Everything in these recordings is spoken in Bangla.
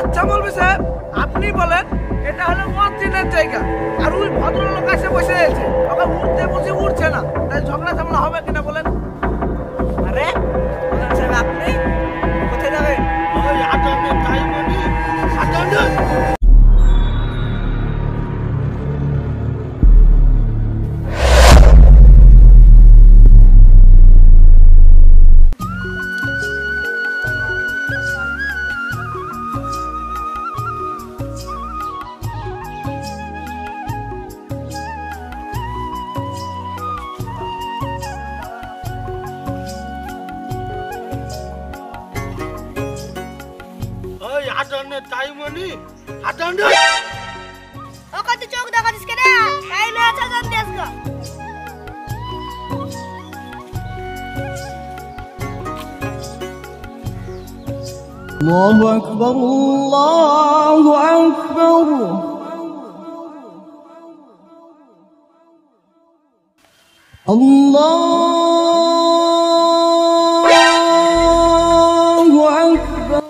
আচ্ছা বলবি সাহেব, আপনি বলেন এটা হলো মুয়াজ্জিনের জায়গা, আর ওই ভদ্রলোক এসে বসে আছে, ওকে উঠতে বসে উঠছে না, তাই ঝগড়া ঝামেলা হবে কিনা বলেন? আরে সাহেব, আপনি কোথায় যাবেন? ওই আটান্নের টাইম নেই, আটান্নের। الله أكبر الله أكبر الله أكبر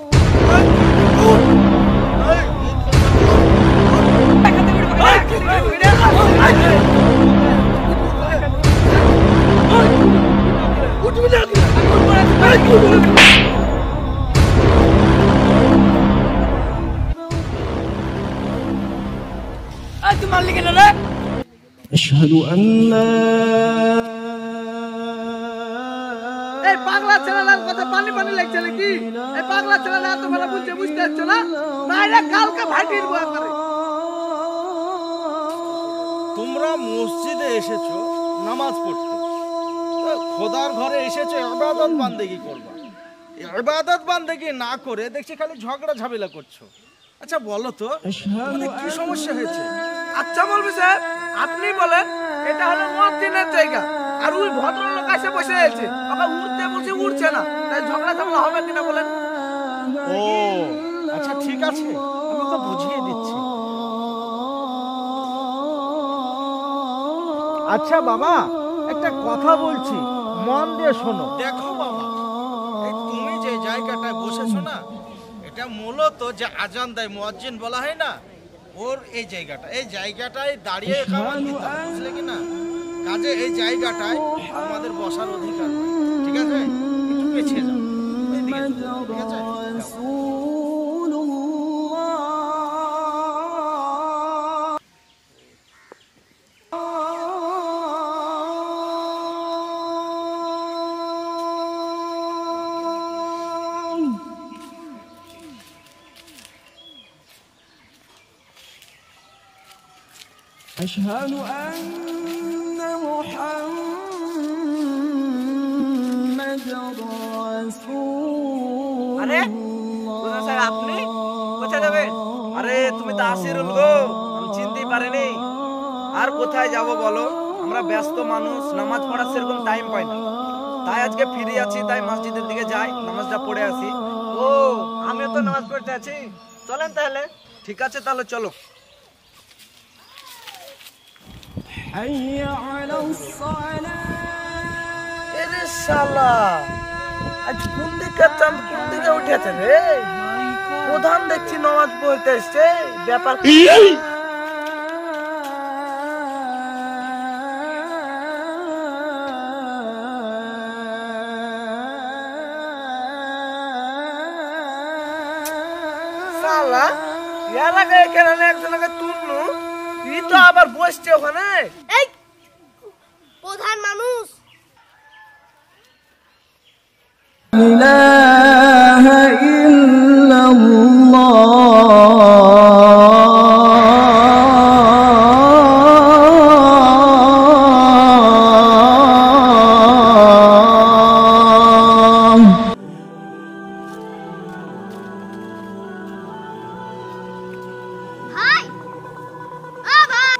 أشهد أن لا এই পাগলা ছেলেটার কথা পানি পানি লাগছে নাকি? এই পাগলা ছেলেটা এত বেলা বুঝতে পারছো না? নাইলে কালকে ভাটির বয়া করে। তোমরা মসজিদে এসেছো নামাজ পড়তে, খোদার ঘরে এসেছো ইবাদত বান্দেগি করবা। ইবাদত বান্দেগি না করে দেখছি খালি ঝগড়া ঝামেলা করছো। আচ্ছা বলো তো তোমাদের কি সমস্যা হয়েছে? আচ্ছা বলবি স্যার, আপনি বলেন এটা হলো মুয়াজ্জিনের জায়গা, আর ওই ভদ্রলোক এসে বসে আছে, ওকে উঠতে বসে উঠছে না, তাই ঝগড়া ঝামেলা হবে কিনা বলেন? ও আচ্ছা ঠিক আছে, আমি তো বুঝিয়ে দিচ্ছি। আচ্ছা বাবা, একটা কথা বলছি, মন দিয়ে শোনো। দেখো বাবা, এই তুমি যে জায়গাটায় বসেছো না, এটা মূলত যে আজান দেয় মুয়াজ্জিন বলা হয় না, ওর এই জায়গাটায় দাঁড়িয়ে খাবার দিতে হয়, বুঝলে কি না? কাজে এই জায়গাটায় আমাদের বসার অধিকার, ঠিক আছে? একটু পেছিয়ে যাও, এইদিকে যাও, ঠিক আছে? أشهد أن محمد رسول আরে কোথা স্যার, আপনি কোথায় যাবেন? আরে তুমি তো আসিরুল গো, আমি চিনতেই পারিনি। আর কোথায় যাব বলো, আমরা ব্যস্ত মানুষ, নামাজ পড়ার সেরকম টাইম পাই না, তাই আজকে ফ্রি আছি, তাই মসজিদের দিকে যাই, নামাজটা পড়ে আসি। ও আমিও তো নামাজ পড়তে আছি, চলেন তাহলে। ঠিক আছে তাহলে চলো। حي على الصلاة এরে শালা, আজ কোন দিকে চাঁদ কোন দিকে উঠেছে রে? প্রধান দেখছি নামাজ পড়তে এসছে, ব্যাপার কি? শালা এলাকায় এখানে একজনকে তুলনু, তুই তো আবার বসছে ওখানে। এই প্রধান মানুষ لا إله إلا الله ভাই, ও ভাই,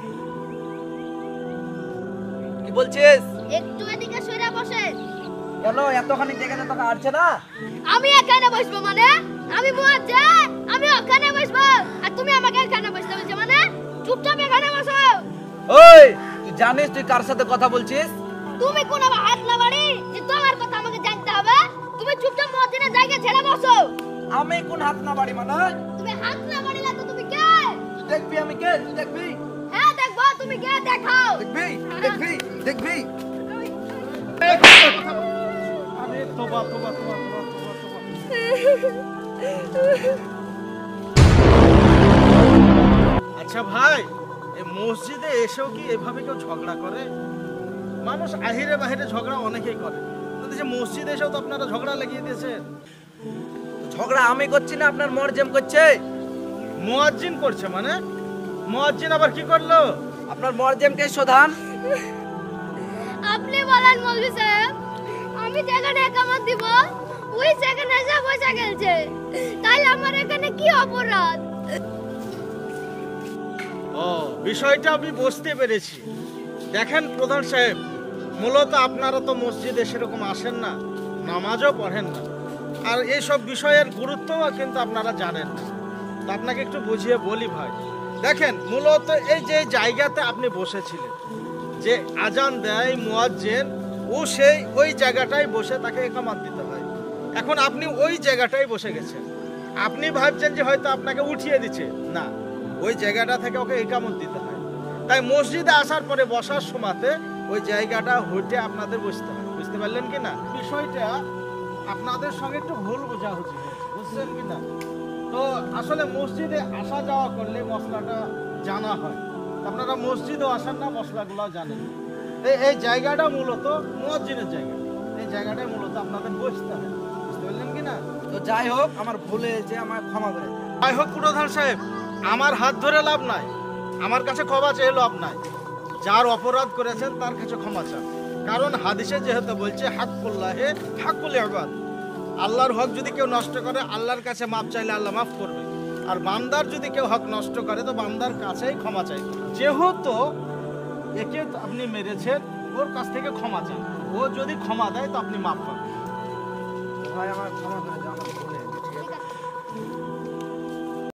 কি বলছিস? একটু এদিকে সরে বসে। কেন এতখানি জায়গাতে তোকে আড়ছে না? আমি এখানে বসবো মানে? আমি মুয়াজ্জিন, আমি ওখানে বসবো, আর তুমি আমাকে এখানে বসতে বলছো মানে? চুপচাপ এখানে বসো। ওই তুই জানিস তুই কার সাথে কথা বলছিস? তুমি কোন হাত না বাড়ি যে তোমার কথা আমাকে জানতে হবে? তুমি চুপচাপ মুয়াজ্জিনের জায়গা ছেড়ে বসো। আমি কোন হাত না বাড়ি মানে তুমি হাত না বাড়িলে তো তুমি কে? তুই দেখবি আমি কে, তুই দেখবি হ্যাঁ দেখবো, তুমি কে দেখাও। দেখবি দেখবি দেখবি। আরে তোবা তোবা তোবা তোবা তোবা তোবা। আচ্ছা ভাই, এই মসজিদে এসেও কি এভাবে কেউ ঝগড়া করে? মানুষ আহিরে বাহিরে ঝগড়া অনেকেই করে, কিন্তু যে মসজিদে এসেও তো আপনারা ঝগড়া লাগিয়ে দিয়েছেন। ঝগড়া আমি করছি না, আপনার মরজেম করছে। মুয়াজ্জিন করছে মানে? মুয়াজ্জিন আবার কি করলো? আপনার মরজেমকে শোধান। আপনি বলেন মৌলভী সাহেব, আমি যেখানে একামত দিব ওই সেখানে এসে বসে গেছে, তাইলে আমার এখানে কি অপরাধ? ও, বিষয়টা আমি বুঝতে পেরেছি। দেখেন প্রধান সাহেব, মূলত আপনারা তো মসজিদে সেরকম আসেন না, নামাজও পড়েন না, আর এইসব বিষয়ের গুরুত্বও কিন্তু আপনারা জানেন না। তো আপনাকে একটু বুঝিয়ে বলি ভাই। দেখেন, মূলত এই যে জায়গাতে আপনি বসেছিলেন, যে আজান দেয় মুয়াজ্জিন, ও সেই ওই জায়গাটায় বসে তাকে ইকামত দিতে হয়। এখন আপনি ওই জায়গাটায় বসে গেছেন, আপনি ভাবছেন যে হয়তো আপনাকে উঠিয়ে দিচ্ছে, না, ওই জায়গাটা থেকে ওকে ইকামত দিতে হয়। তাই মসজিদে আসার পরে বসার সময়তে ওই জায়গাটা হইতে আপনাদের বসতে হয়। বুঝতে পারলেন কি না? বিষয়টা আপনাদের সঙ্গে একটু ভুল বোঝাবুঝি হয়েছে, বুঝছেন কি না? তো আসলে মসজিদে আসা যাওয়া করলে মশলাটা জানা হয়। আপনারা মসজিদেও আসেন না, মশলাগুলো জানেন। এই জায়গাটা মূলত মুয়াজ্জিনের জায়গা, এই জায়গাটায় মূলত আপনাদের বসতে হয়। বুঝতে পারলেন কি না? তো যাই হোক, আমার ভুল হয়েছে, আমার ক্ষমা করে দিন। যাই হোক প্রধান সাহেব, আমার হাত ধরে লাভ নাই, আমার কাছে ক্ষমা চেয়ে লাভ নাই। যার অপরাধ করেছেন তার কাছে ক্ষমা চান, কারণ হাদিসে যেহেতু বলছে হাক্কুল্লাহে হাক্কুল ইবাদ, আল্লাহর হক যদি কেউ নষ্ট করে আল্লাহর কাছে মাপ চাইলে আল্লাহ মাফ করবে, আর বান্দার যদি কেউ হক নষ্ট করে তো বান্দার কাছেই ক্ষমা চাই। যেহেতু একে আপনি মেরেছেন, ওর কাছ থেকে ক্ষমা চান, ও যদি ক্ষমা দেয় তো আপনি মাফ পাবেন। ভাই আমার ক্ষমা করে দিন, আমার ভুল হয়েছে, ঠিক আছে?